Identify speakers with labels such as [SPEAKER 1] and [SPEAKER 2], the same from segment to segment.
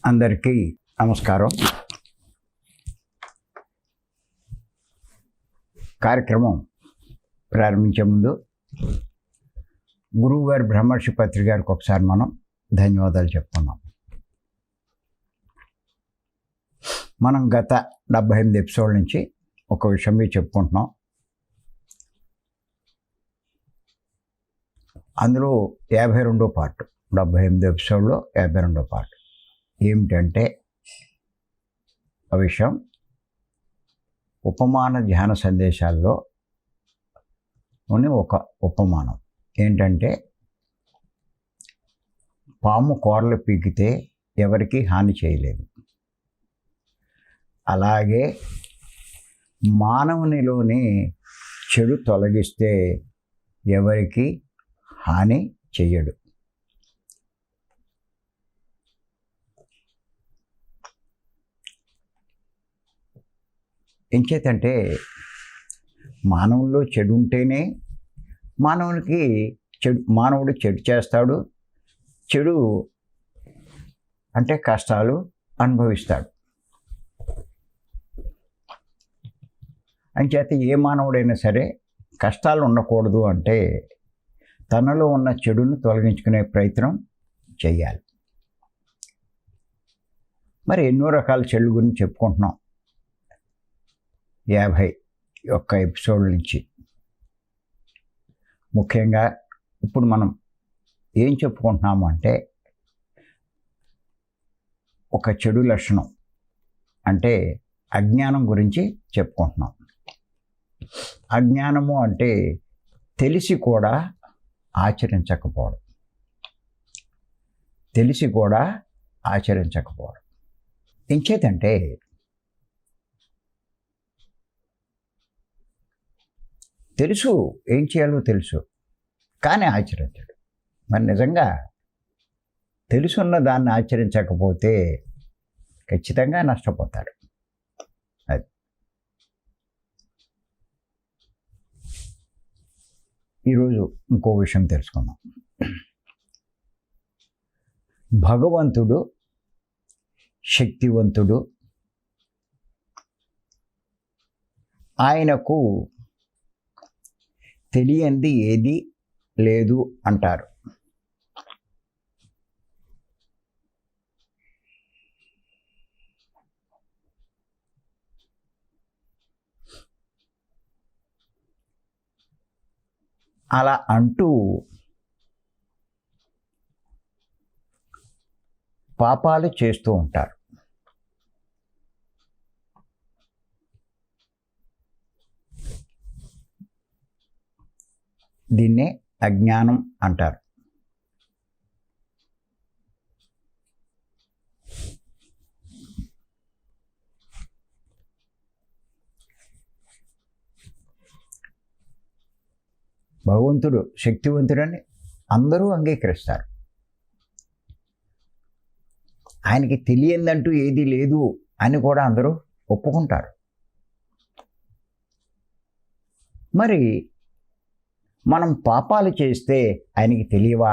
[SPEAKER 1] అందరికీ నమస్కారం. కార్యక్రమం ప్రారంభించే ముందు గురువుగారి బ్రహ్మర్షి పత్రిక గారికి ఒకసారి మనం ధన్యవాదాలు చెప్పుకున్నాం. మనం గత 78 ఎపిసోడ్ల నుంచి ఒక విషయం మీద చెప్పుకుంటున్నాం. అందులో 52వ పార్ట్, 78 ఎపిసోడ్లో 52వ పార్ట్ ఏమిటంటే ఆ విషయం ఉపమాన ధ్యాన సందేశాల్లో ఒక ఉపమానం ఏంటంటే, పాము కూరలు పీకితే ఎవరికి హాని చేయలేదు, అలాగే మానవునిలోని చెడు తొలగిస్తే ఎవరికి హాని చెయ్యడు. ఎంచేతంటే మానవుల్లో చెడు ఉంటేనే మానవుడు చెడు చేస్తాడు, చెడు అంటే కష్టాలు అనుభవిస్తాడు. అంచేత ఏ మానవుడైనా సరే కష్టాలు ఉండకూడదు అంటే తనలో ఉన్న చెడును తొలగించుకునే ప్రయత్నం చెయ్యాలి. మరి ఎన్నో రకాల చెడు గురించి చెప్పుకుంటున్నాం 51 ఎపిసోడ్ల నుంచి. ముఖ్యంగా ఇప్పుడు మనం ఏం చెప్పుకుంటున్నాము అంటే, ఒక చెడు లక్షణం అంటే అజ్ఞానం గురించి చెప్పుకుంటున్నాం. అజ్ఞానము అంటే తెలిసి కూడా ఆచరించకపోవడం, తెలిసి కూడా ఆచరించకపోవడం. ఎంచేతంటే తెలుసు, ఏం చేయాలో తెలుసు, కానీ ఆచరించడు. మరి నిజంగా తెలుసున్న దాన్ని ఆచరించకపోతే ఖచ్చితంగా నష్టపోతాడు. అది ఈరోజు ఇంకో విషయం తెలుసుకుందాం. భగవంతుడు శక్తివంతుడు, ఆయనకు తెలియంది ఏది లేదు అంటారు. అలా అంటూ పాపాలు చేస్తూ ఉంటారు. దీన్నే అజ్ఞానం అంటారు. భగవంతుడు శక్తివంతుడని అందరూ అంగీకరిస్తారు. ఆయనకి తెలియందంటూ ఏది లేదు అని కూడా అందరూ ఒప్పుకుంటారు. మరి మనం పాపాలు చేస్తే ఆయనకి తెలియవా?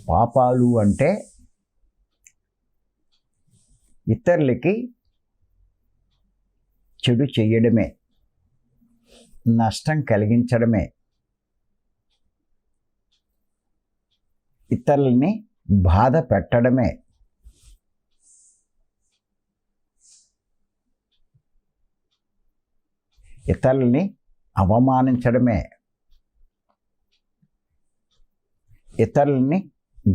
[SPEAKER 1] పాపాలు అంటే ఇతరులకి చెడు చెయ్యడమే, నష్టం కలిగించడమే, ఇతరులని బాధ పెట్టడమే. ఇతరులని అవమానించడమే, ఇతరులని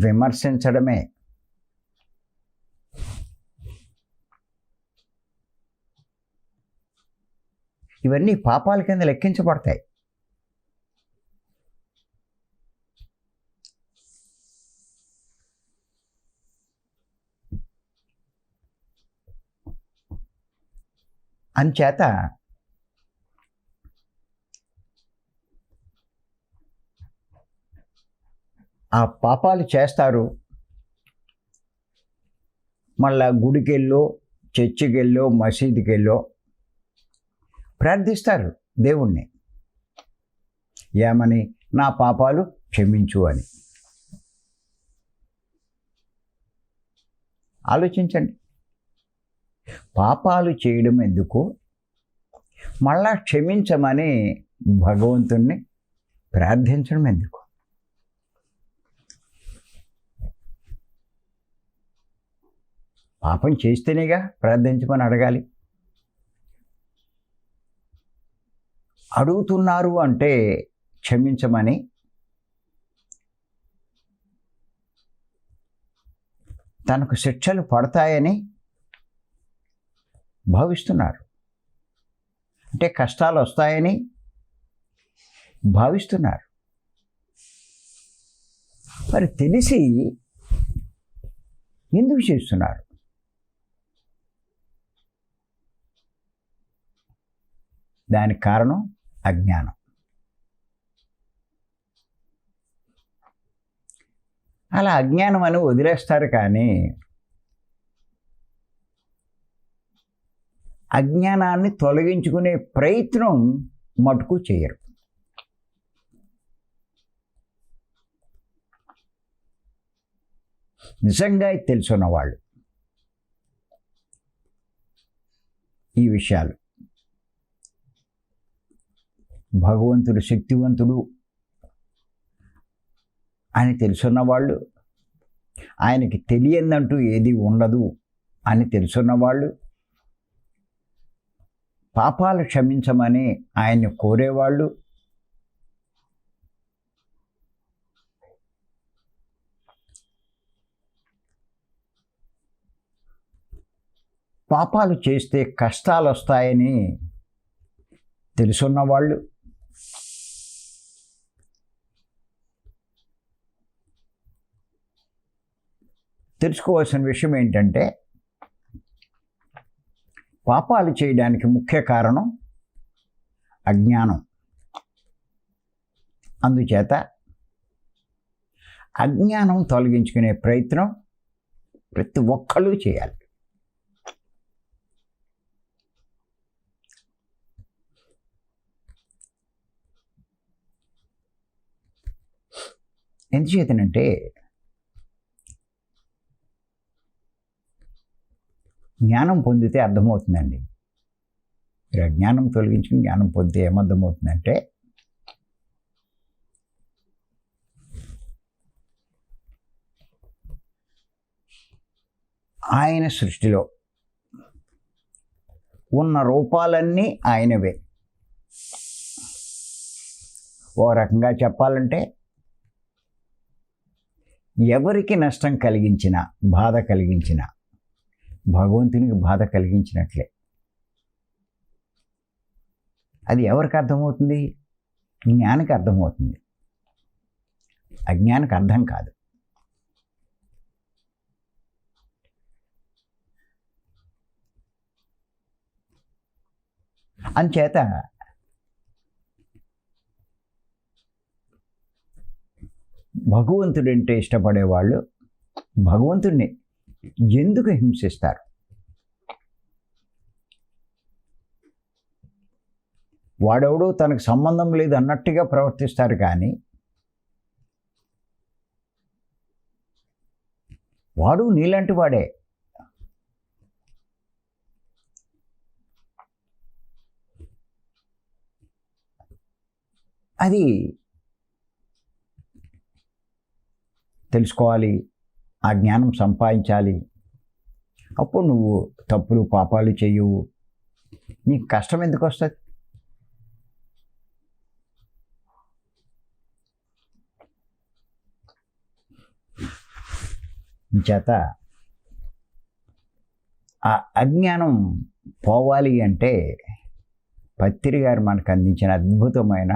[SPEAKER 1] విమర్శించడమే. ఇవన్నీ పాపాల కింద లెక్కించబడతాయి. అంచేత ఆ పాపాలు చేస్తారు, మళ్ళా గుడికెళ్ళో చర్చికెళ్ళో మసీదుకెళ్ళో ప్రార్థిస్తారు దేవుణ్ణి, ఏమని? నా పాపాలు క్షమించు అని. ఆలోచించండి. పాపాలు చేయడం ఎందుకు, మళ్ళా క్షమించమని భగవంతుణ్ణి ప్రార్థించడం ఎందుకు? పాపం చేస్తేనేగా ప్రార్థించమని అడగాలి. అడుగుతున్నారు అంటే క్షమించమని, తనకు శిక్షలు పడతాయని భావిస్తున్నారు. అంటే కష్టాలు వస్తాయని భావిస్తున్నారు. మరి తెలిసి ఎందుకు చేస్తున్నారు? దానికి కారణం అజ్ఞానం. అలా అజ్ఞానం అని వదిలేస్తారు, కానీ అజ్ఞానాన్ని తొలగించుకునే ప్రయత్నం మటుకు చేయరు. నిజంగా తెలుసున్న వాళ్ళు ఈ విషయాలు, భగవంతుడు శక్తివంతుడు అని తెలుసున్న వాళ్ళు, ఆయనకి తెలియదంటూ ఏది ఉండదు అని తెలుసున్న వాళ్ళు, పాపాలు క్షమించమని ఆయన్ని కోరేవాళ్ళు, పాపాలు చేస్తే కష్టాలు వస్తాయని తెలుసున్న వాళ్ళు, తెలుసుకోవాల్సిన విషయం ఏంటంటే, పాపాలు చేయడానికి ముఖ్య కారణం అజ్ఞానం. అందుచేత అజ్ఞానం తొలగించుకునే ప్రయత్నం ప్రతి ఒక్కళ్ళు చేయాలి. ఎందుచేతనంటే జ్ఞానం పొందితే అర్థమవుతుందండి. మీరు అజ్ఞానం తొలగించుకుని జ్ఞానం పొందితే ఏమర్థమవుతుందంటే, ఆయన సృష్టిలో ఉన్న రూపాలన్నీ ఆయనవే. ఓ రకంగా చెప్పాలంటే, ఎవరికి నష్టం కలిగించినా, బాధ కలిగించినా భగవంతునికి బాధ కలిగించినట్లే. అది ఎవరికి అర్థమవుతుంది? జ్ఞానికి అర్థమవుతుంది, అజ్ఞానికి అర్థం కాదు. అంచేత భగవంతుడంటే ఇష్టపడేవాళ్ళు భగవంతుడిని ఎందుకు హింసిస్తారు? వాడెవడో తనకు సంబంధం లేదు అన్నట్టుగా ప్రవర్తిస్తారు, కానీ వాడు నీలాంటి వాడే. అది తెలుసుకోవాలి, ఆ జ్ఞానం సంపాదించాలి. అప్పుడు నువ్వు తప్పులు పాపాలు చెయ్యవు. నీకు కష్టం ఎందుకు వస్తుంది? చేత ఆ అజ్ఞానం పోవాలి అంటే పత్రి గారు మనకు అందించిన అద్భుతమైన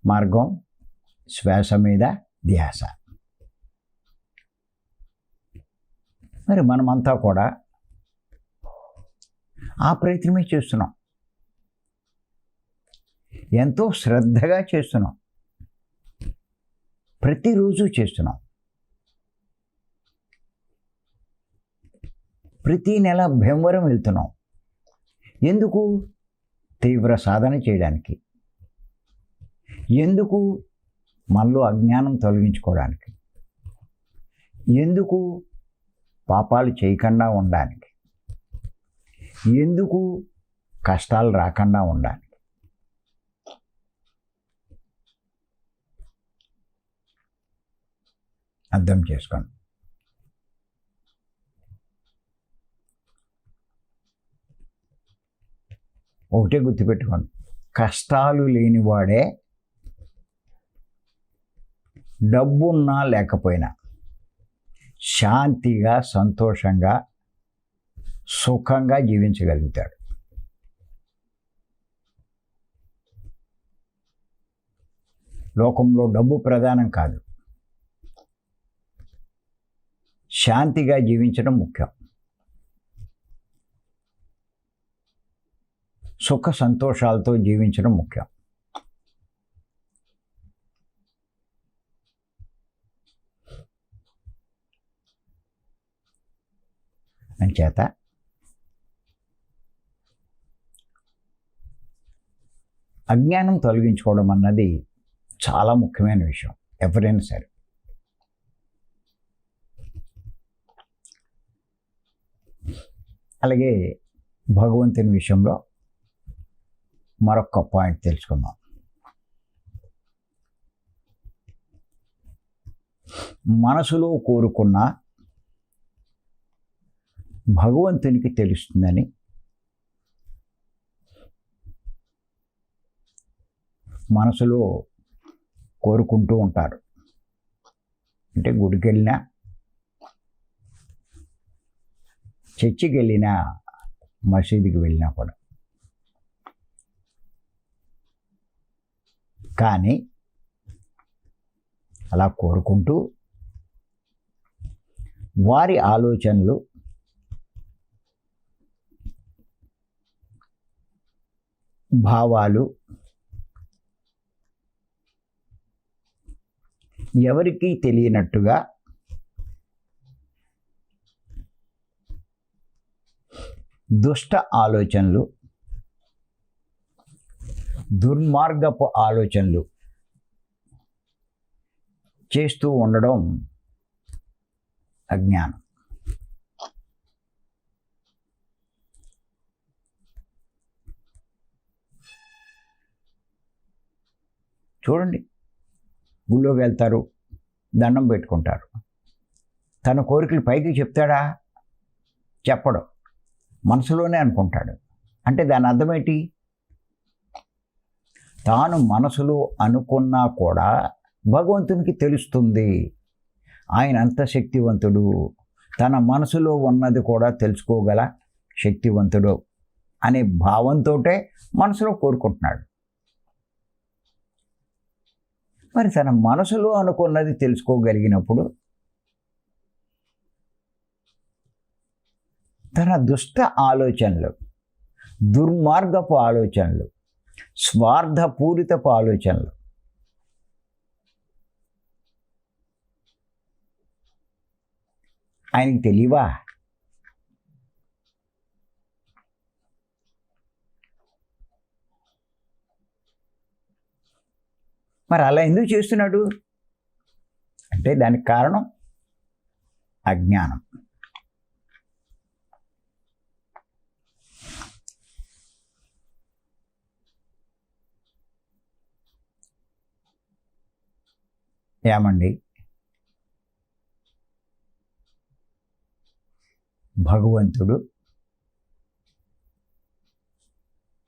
[SPEAKER 1] మార్గం శ్వాస మీద ధ్యాస. మరి మనమంతా కూడా ఆ ప్రయత్నమే చేస్తున్నాం, ఎంతో శ్రద్ధగా చేస్తున్నాం, ప్రతిరోజు చేస్తున్నాం. ప్రతి నెల భీమవరం వెళ్తున్నాం. ఎందుకు? తీవ్ర సాధన చేయడానికి. ఎందుకు? మనలో అజ్ఞానం తొలగించుకోవడానికి. ఎందుకు? పాపాలు చేయకుండా ఉండడానికి. ఎందుకు? కష్టాలు రాకుండా ఉండడానికి. అర్థం చేసుకోండి. ఒకటే గుర్తుపెట్టుకోండి, కష్టాలు లేనివాడే డబ్బున్నా లేకపోయినా శాంతిగా, సంతోషంగా, సుఖంగా జీవించగలుగుతాడు. లోకంలో డబ్బు ప్రధానం కాదు, శాంతిగా జీవించడం ముఖ్యం. సుఖ సంతోషాలతో జీవించడం ముఖ్యం. అంచేత అజ్ఞానం తొలగించుకోవడం అన్నది చాలా ముఖ్యమైన విషయం ఎవరైనా సరే. అలాగే భగవంతుని విషయంలో మరొక పాయింట్ తెలుసుకుందాం. మనసులో కోరుకున్న భగవంతునికి తెలుస్తుందని మనసులో కోరుకుంటూ ఉంటారు. అంటే గుడికి వెళ్ళినా, చర్చికి వెళ్ళినా, మసీదుకి వెళ్ళినా కూడా. కానీ అలా కోరుకుంటూ వారి ఆలోచనలు, భావాలు ఎవరికీ తెలియనట్టుగా దుష్ట ఆలోచనలు, దుర్మార్గపు ఆలోచనలు చేస్తూ ఉండడం అజ్ఞానం. చూడండి, గుళ్ళోకి వెళ్తారు, దండం పెట్టుకుంటారు. తన కోరికలు పైకి చెప్తాడా? చెప్పడు, మనసులోనే అనుకుంటాడు. అంటే దాని అర్థం ఏంటి? తాను మనసులో అనుకున్నా కూడా భగవంతునికి తెలుస్తుంది. ఆయన అంత శక్తివంతుడు, తన మనసులో ఉన్నది కూడా తెలుసుకోగల శక్తివంతుడు అనే భావంతో మనసులో కోరుకుంటున్నాడు. మరి తన మనసులో అనుకున్నది తెలుసుకోగలిగినప్పుడు తన దుష్ట ఆలోచనలు, దుర్మార్గపు ఆలోచనలు, స్వార్థపూరితపు ఆలోచనలు ఆయనకి తెలియవా? మరి అలా ఎందుకు చేస్తున్నాడు అంటే దానికి కారణం అజ్ఞానం. ఏమండి, భగవంతుడు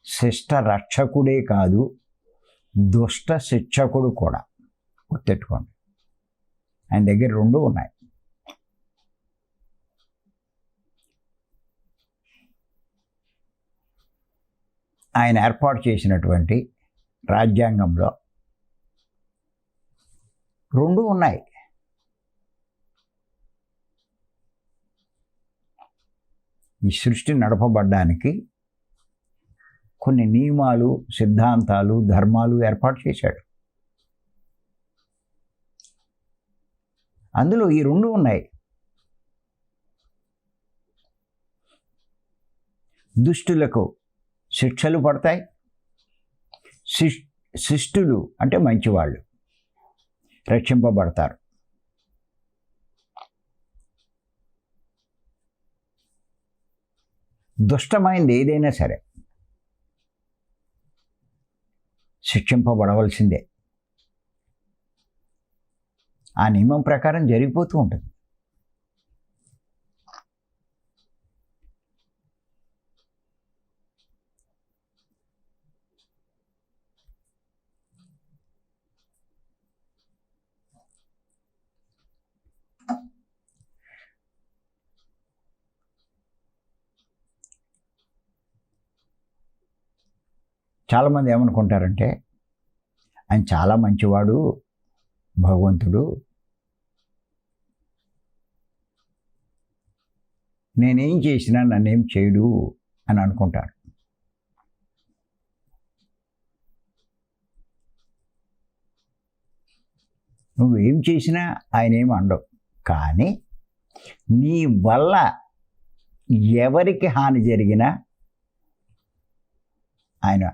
[SPEAKER 1] శిష్ట రక్షకుడే కాదు, దుష్ట శిక్షకుడు కూడా. గుర్తెట్టుకోండి, ఆయన దగ్గర రెండు ఉన్నాయి. ఆయన ఏర్పాటు చేసినటువంటి రాజ్యాంగంలో రెండు ఉన్నాయి. ఈ సృష్టి నడపబడ్డానికి కొన్ని నియమాలు, సిద్ధాంతాలు, ధర్మాలు ఏర్పాటు చేశాడు. అందులో ఈ రెండు ఉన్నాయి. దుష్టులకు శిక్షలు పడతాయి, శిష్టులు అంటే మంచివాళ్ళు రక్షింపబడతారు. దుష్టమైంది ఏదైనా సరే శిక్షింపబడవలసిందే. ఆ నియమం ప్రకారం జరిగిపోతూ ఉంటుంది. చాలామంది ఏమనుకుంటారంటే ఆయన చాలా మంచివాడు భగవంతుడు, నేనేం చేసినా నన్నేం చేయడు అని అనుకుంటారు. నువ్వేం చేసినా ఆయన ఏమి అండవు. కానీ నీ వల్ల ఎవరికి హాని జరిగినా ఆయన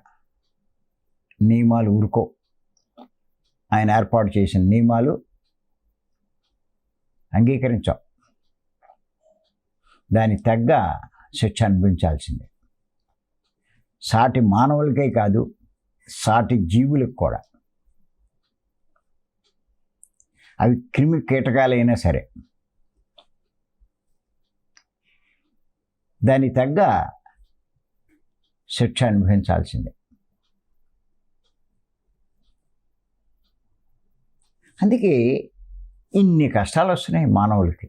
[SPEAKER 1] నియమాలు ఊరుకో. ఆయన ఏర్పాటు చేసిన నియమాలు అంగీకరించావు, దానికి తగ్గ శిక్ష అనుభవించాల్సిందే. సాటి మానవులకే కాదు, సాటి జీవులకు కూడా. అవి క్రిమి కీటకాలైనా సరే దానికి తగ్గ శిక్ష అనుభవించాల్సిందే. అందుకే ఇన్ని కష్టాలు వస్తున్నాయి మానవులకి.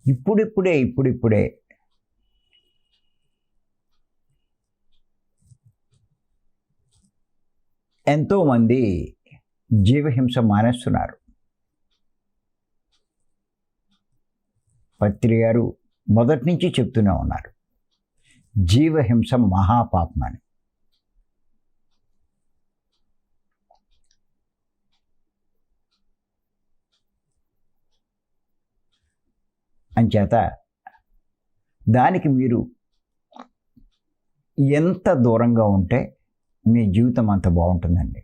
[SPEAKER 1] ఇప్పుడిప్పుడే ఎంతోమంది జీవహింస మానేస్తున్నారు. పత్రి గారు మొదటి నుంచి చెప్తూనే ఉన్నారు, జీవహింస మహాపాపం అని. అంచేత దానికి మీరు ఎంత దూరంగా ఉంటే మీ జీవితం అంత బాగుంటుందండి.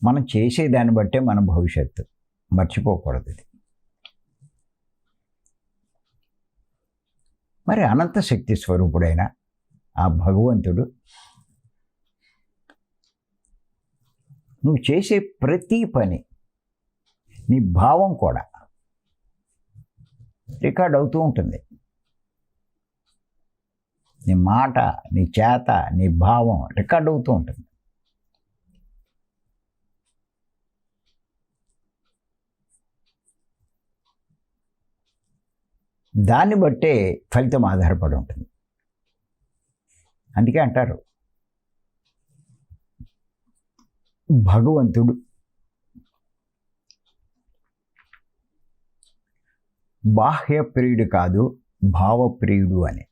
[SPEAKER 1] మనం చేసే దాన్ని బట్టే మన భవిష్యత్తు, మర్చిపోకూడదు ఇది. మరి అనంత శక్తి స్వరూపుడైన ఆ భగవంతుడు నువ్వు చేసే ప్రతి పని, నీ భావం కూడా రికార్డ్ అవుతూ ఉంటుంది. నీ మాట, నీ చేత, నీ భావం రికార్డ్ అవుతూ ఉంటుంది. దాన్ని బట్టే ఫలితం ఆధారపడి ఉంటుంది. అందుకే అంటారు భగవంతుడు బాహ్య ప్రియుడు కాదు, భావప్రియుడు అని.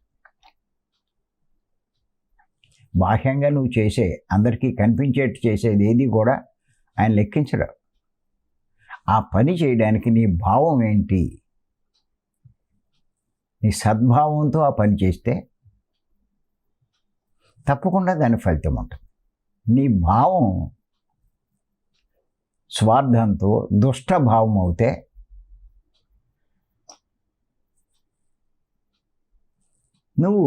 [SPEAKER 1] బాహ్యంగా నువ్వు చేసే, అందరికీ కనిపించేట్టు చేసేది ఏది కూడా ఆయన లెక్కించడు. ఆ పని చేయడానికి నీ భావం ఏంటి, నీ సద్భావంతో ఆ పని చేస్తే తప్పకుండా దాని ఫలితం ఉంటుంది. నీ భావం స్వార్థంతో దుష్టభావం అవుతే నువ్వు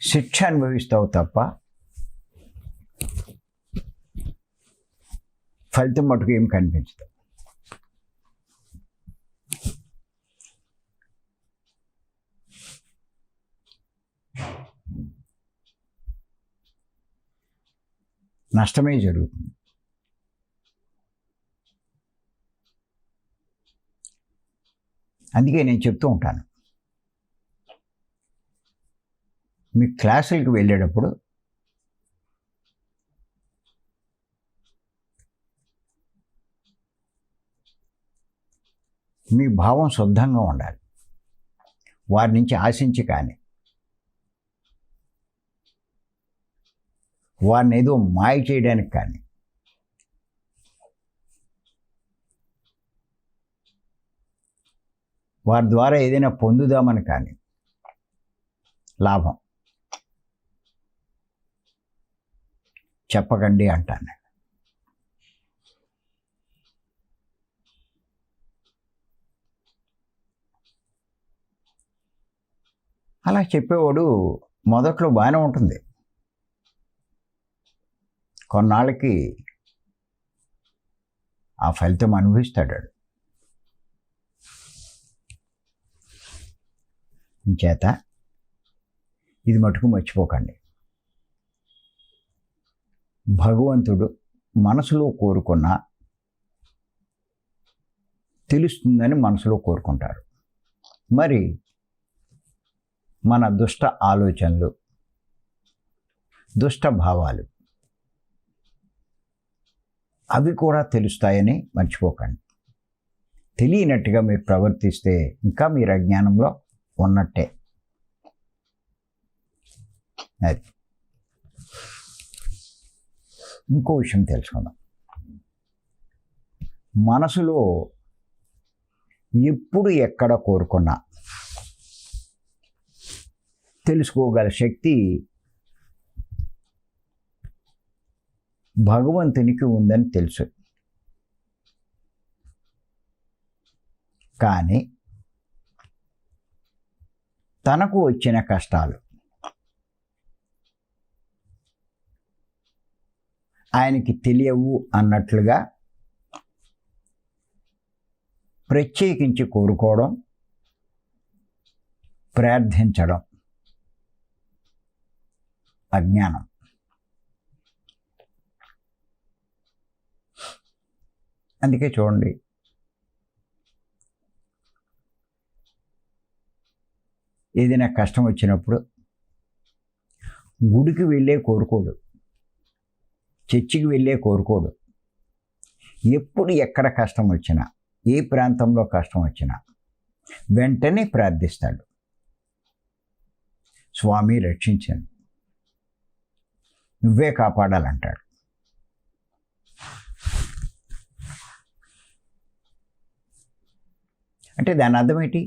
[SPEAKER 1] శిక్ష అనుభవిస్తావు తప్ప ఫలితం మటుకు ఏం కనిపించదు. నష్టమే జరుగుతుంది. అందుకే నేను చెప్తూ ఉంటాను, మీ క్లాసులకు వెళ్ళేటప్పుడు మీ భావం శుద్ధంగా ఉండాలి. వారి నుంచి ఆశించి కానీ, వారిని ఏదో మాయ చేయడానికి కానీ, వారి ద్వారా ఏదైనా పొందుదామని కానీ, లాభం. చెప్పకండి అంటాను. అలా చెప్పేవాడు మొదట్లో బాగానే ఉంటుంది. కొన్నాళ్ళకి ఆ ఫలితం అనుభవిస్తాడు. చేత ఇది మటుకు మర్చిపోకండి. భగవంతుడు మనసులో కోరుకున్న తెలుస్తుందని మనసులో కోరుకుంటారు. మరి మన దుష్ట ఆలోచనలు, దుష్ట భావాలు అవి కూడా తెలుస్తాయని మర్చిపోకండి. తెలియనట్టుగా మీరు ప్రవర్తిస్తే ఇంకా మీరు అజ్ఞానంలో ఉన్నట్టే. అది ఇంకో విషయం తెలుసుకుందాం. మనసులో ఎప్పుడు ఎక్కడ కోరుకున్నా తెలుసుకోగల శక్తి భగవంతునికి ఉందని తెలుసు. కానీ తనకు వచ్చిన కష్టాలు ఆయనకి తెలియవు అన్నట్లుగా ప్రత్యేకించి కోరుకోవడం, ప్రార్థించడం అజ్ఞానం. అందుకే చూడండి, ఏదైనా కష్టం వచ్చినప్పుడు గుడికి వెళ్ళే కోరుకోడు, చర్చికి వెళ్ళే కోరుకోడు. ఎప్పుడు ఎక్కడ కష్టం వచ్చినా, ఏ ప్రాంతంలో కష్టం వచ్చినా వెంటనే ప్రార్థిస్తాడు, స్వామి రక్షించండి, నువ్వే కాపాడాలంటాడు. అంటే దాని అర్థం ఏంటి?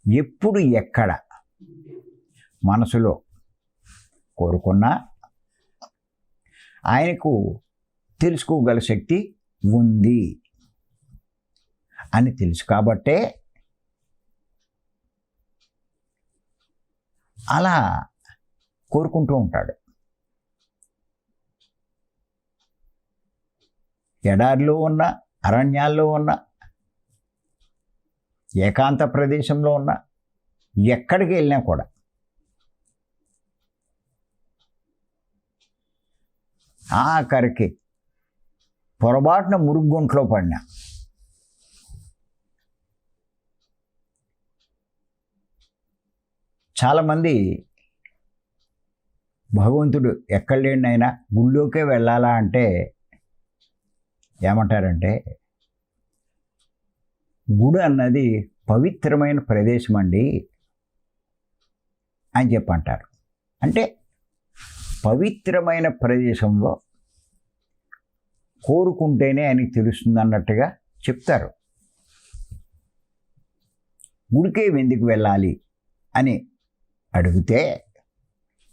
[SPEAKER 1] ఎప్పుడు ఎక్కడ మనసులో కోరుకున్నా ఆయనకు తెలుసుకోగల శక్తి ఉంది అని తెలుసు కాబట్టే అలా కోరుకుంటూ ఉంటాడు. ఎడారిలో ఉన్న, అరణ్యాల్లో ఉన్న, ఏకాంత ప్రదేశంలో ఉన్న, ఎక్కడికి వెళ్ళినా కూడా ఆఖరికి పొరపాటున మురుగుంట్లో పడినా చాలామంది భగవంతుడు ఎక్కడ లేనైనా గుళ్ళోకే వెళ్ళాలా అంటే ఏమంటారంటే, గుడి అన్నది పవిత్రమైన ప్రదేశం అండి అని చెప్పంటారు. అంటే పవిత్రమైన ప్రదేశంలో కోరుకుంటేనే ఆయనకి తెలుస్తుంది అన్నట్టుగా చెప్తారు. గుడికే ఎందుకు వెళ్ళాలి అని అడిగితే,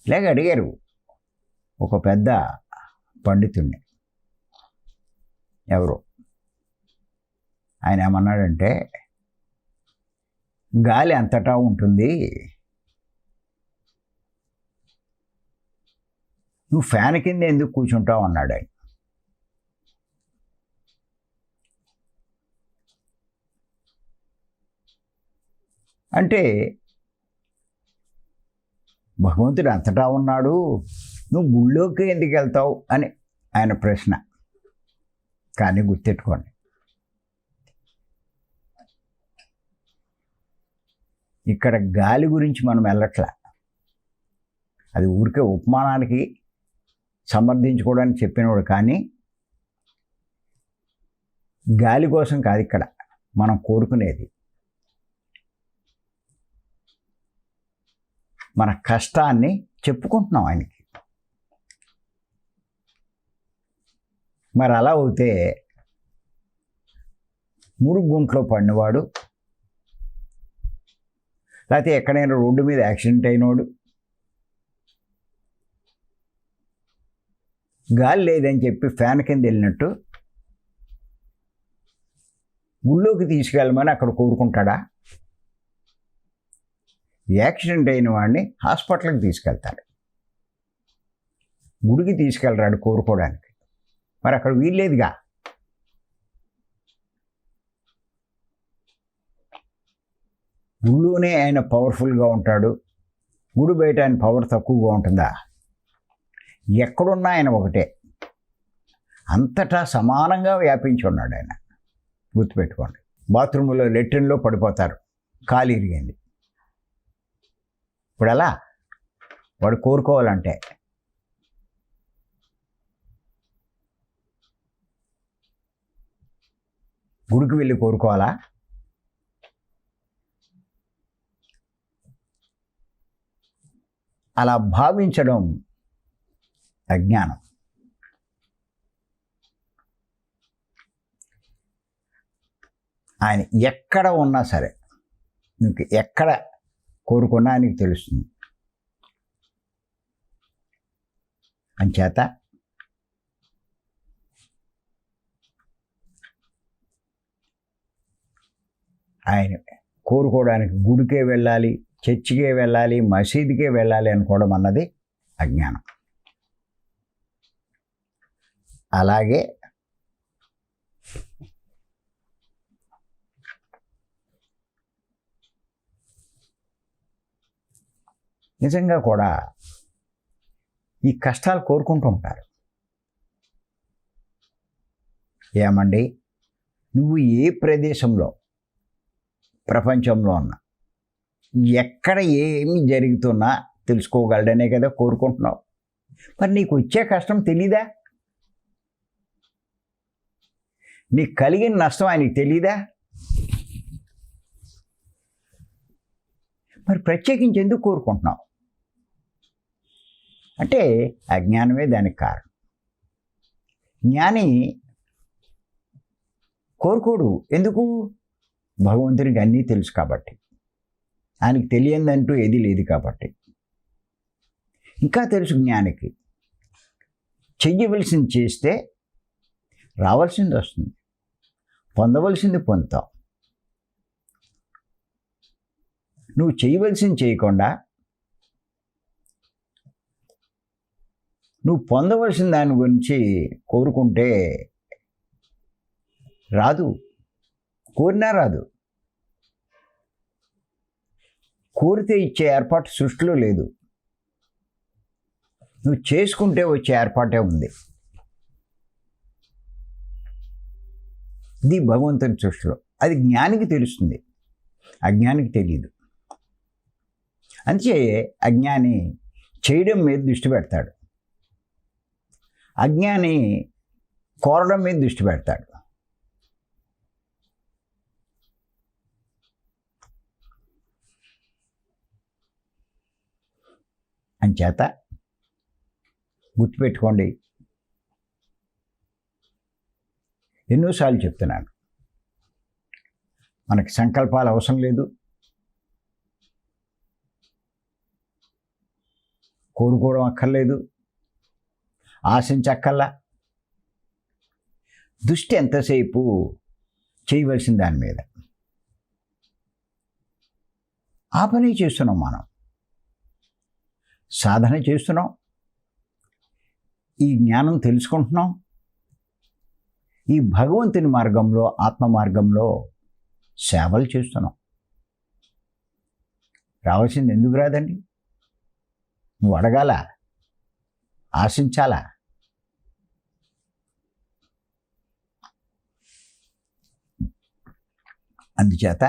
[SPEAKER 1] ఇలాగ అడిగారు ఒక పెద్ద పండితుడిని. ఎవరు ఆయన ఏమన్నాడంటే, గాలి అంతటా ఉంటుంది, నువ్వు ఫ్యాన్ కింద ఎందుకు కూర్చుంటావు అన్నాడు ఆయన. అంటే భగవంతుడు అంతటా ఉన్నాడు, నువ్వు గుళ్ళోకి ఎందుకు వెళ్తావు అని ఆయన ప్రశ్న. కానీ గుర్తెట్టుకోండి, ఇక్కడ గాలి గురించి మనం వెళ్ళట్లా. అది ఊరికే ఉపమానానికి సమర్థించుకోవడానికి చెప్పినవాడు, కానీ గాలి కోసం కాదు ఇక్కడ మనం కోరుకునేది. మన కష్టాన్ని చెప్పుకుంటున్నాం ఆయనకి. మరి అలా అవుతే మురుగుంట్లో పడినవాడు లేకపోతే ఎక్కడైనా రోడ్డు మీద యాక్సిడెంట్ అయినోడు, గాలి లేదని చెప్పి ఫ్యాన్ కింద వెళ్ళినట్టు గుళ్ళోకి తీసుకెళ్ళమని అక్కడ కోరుకుంటాడా? యాక్సిడెంట్ అయిన వాడిని హాస్పిటల్కి తీసుకెళ్తాడు, గుడికి తీసుకెళ్ళరాడు కోరుకోవడానికి. మరి అక్కడ వీల్లేదుగా. గుళ్ళోనే ఆయన పవర్ఫుల్గా ఉంటాడు, గుడి బయట ఆయన పవర్ తక్కువగా ఉంటుందా? ఎక్కడున్నా ఆయన ఒకటే, అంతటా సమానంగా వ్యాపించి ఉన్నాడు ఆయన. గుర్తుపెట్టుకోండి. బాత్రూంలో లెట్రిన్లో పడిపోతారు, కాలు ఇరిగింది. ఇప్పుడు ఎలా వాడు కోరుకోవాలంటే? గుడికి వెళ్ళి కోరుకోవాలా? అలా భావించడం అజ్ఞానం. ఆయన ఎక్కడ ఉన్నా సరే, నీకు ఎక్కడ కోరుకున్నా ఆయనకి తెలుస్తుంది. అంచేత ఆయన కోరుకోవడానికి గుడికే వెళ్ళాలి, చర్చికే వెళ్ళాలి, మసీదుకే వెళ్ళాలి అనుకోవడం అన్నది అజ్ఞానం. అలాగే నిజంగా కూడా ఈ కష్టాలు కోరుకుంటూ ఉంటారు. ఏమండి, నువ్వు ఏ ప్రదేశంలో ప్రపంచంలో ఉన్నా, ఎక్కడ ఏమి జరుగుతున్నా తెలుసుకోగలడనే కదా కోరుకుంటున్నావు. మరి నీకు వచ్చే కష్టం తెలీదా? నీకు కలిగిన నష్టం ఆయనకి తెలీదా? మరి ప్రత్యేకించి ఎందుకు కోరుకుంటున్నావు అంటే అజ్ఞానమే దానికి కారణం. జ్ఞాని కోరుకోడు. ఎందుకు? భగవంతునికి అన్నీ తెలుసు కాబట్టి, ఆయనకి తెలియందంటూ ఏది లేదు కాబట్టి. ఇంకా తెలుసు జ్ఞానికి, చెయ్యవలసింది చేస్తే రావాల్సింది వస్తుంది, పొందవలసింది పొందుతావు. నువ్వు చేయవలసింది చేయకుండా నువ్వు పొందవలసిన దాని గురించి కోరుకుంటే రాదు, కోరినా రాదు. కోరితే ఇచ్చే ఏర్పాటు సృష్టిలో లేదు, నువ్వు చేసుకుంటే వచ్చే ఏర్పాటే ఉంది. ఇది భగవంతుని సృష్టిలో. అది జ్ఞానికి తెలుస్తుంది, అజ్ఞానికి తెలియదు. అందుకే అజ్ఞాని చేయడం మీద దృష్టి పెడతాడు, అజ్ఞాని కోరడం మీద దృష్టి పెడతాడు. అంచేత గుర్తుపెట్టుకోండి, ఎన్నోసార్లు చెప్తున్నాను, మనకి సంకల్పాలు అవసరం లేదు, కోరుకోవడం అక్కర్లేదు, ఆశించక్కర్లా. దృష్టి ఎంతసేపు చేయవలసిన దాని మీద. ఆ పని చేస్తున్నాం మనం, సాధన చేస్తున్నాం, ఈ జ్ఞానం తెలుసుకుంటున్నాం, ఈ భగవంతుని మార్గంలో, ఆత్మ మార్గంలో సేవలు చేస్తున్నాం. రావాల్సింది ఎందుకు రాదండి? నువ్వు అడగాల, ఆశించాలా? అందుచేత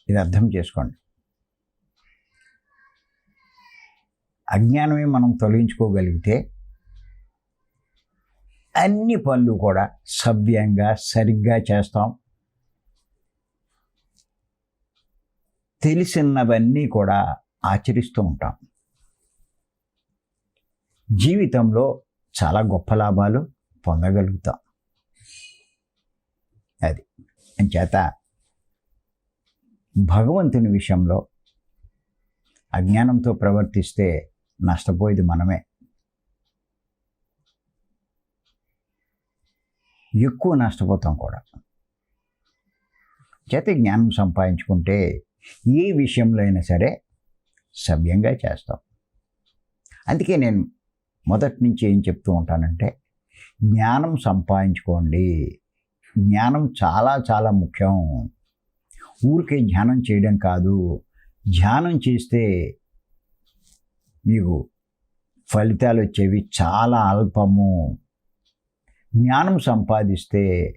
[SPEAKER 1] ఇది అర్థం చేసుకోండి. అజ్ఞానమే మనం తొలగించుకోగలిగితే అన్ని పనులు కూడా సవ్యంగా సరిగ్గా చేస్తాం. తెలిసినవన్నీ కూడా ఆచరిస్తూ ఉంటాం. జీవితంలో చాలా గొప్ప లాభాలు పొందగలుగుతాం. అది అంచేత భగవంతుని విషయంలో అజ్ఞానంతో ప్రవర్తిస్తే నష్టపోయేది మనమే. ఎక్కువ నష్టపోతాం కూడా. చేత జ్ఞానం సంపాదించుకుంటే ఏ విషయంలో అయినా సరే సవ్యంగా చేస్తాం. అందుకే నేను మొదటి నుంచి ఏం చెప్తూ ఉంటానంటే, జ్ఞానం సంపాదించుకోండి. జ్ఞానం చాలా చాలా ముఖ్యం. ఊరికే ధ్యానం చేయడం కాదు, ధ్యానం చేస్తే మీకు ఫలితాలు వచ్చేవి చాలా అల్పము. జ్ఞానం సంపాదిస్తే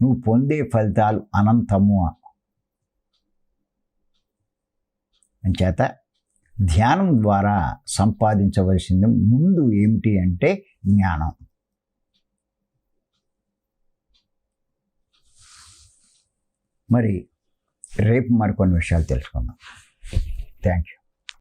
[SPEAKER 1] నువ్వు పొందే ఫలితాలు అనంతము. అంచేత ధ్యానం ద్వారా సంపాదించవలసింది ముందు ఏమిటి అంటే జ్ఞానం. మరి రేపు మరికొన్ని విషయాలు తెలుసుకుందాం. Thank you.